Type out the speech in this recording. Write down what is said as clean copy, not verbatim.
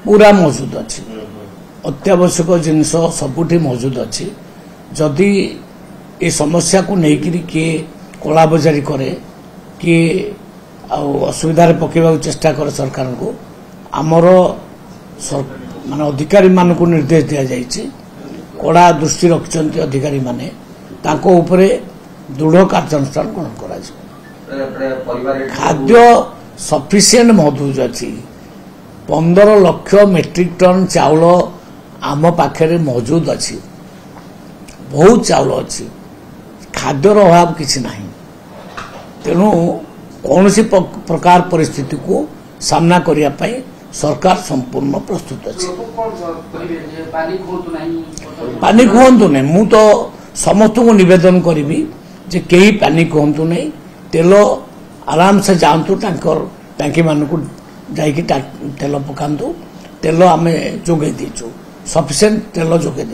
पूरा मौजूद अच्छी अत्यावश्यक जिनस सबुठी मौजूद अच्छी जदि ये समस्या को लेकर किए कला बजारी करे किए असुविधा पकेबा चेष्टा करे सरकार को आमर मान अधिकारी मान को निर्देश दि जाइए कड़ा दृष्टि रखिंट अधिकारी माने ताको उपरे दृढ़ कार्यानुष्ठान ग्रहण करा खाद्य सफिशिएंट मौजूद अच्छी 15 लाख मेट्रिक टन चाउल आम पाखे मौजूद अच्छी बहुत चाउल अच्छी खाद्यर अभाव किसी ना तेणु कौन सी प्रकार परिस्थिति को सामना करने सरकार संपूर्ण प्रस्तुत अच्छे पानी कहतु नहीं मु तो समस्त को निवेदन करी जे कई पानी कहतु नहीं तेल आराम से जातु टांकी मान को जाकि तेल पकातु तेल आम जोगे सफिशिएंट तेल जोगे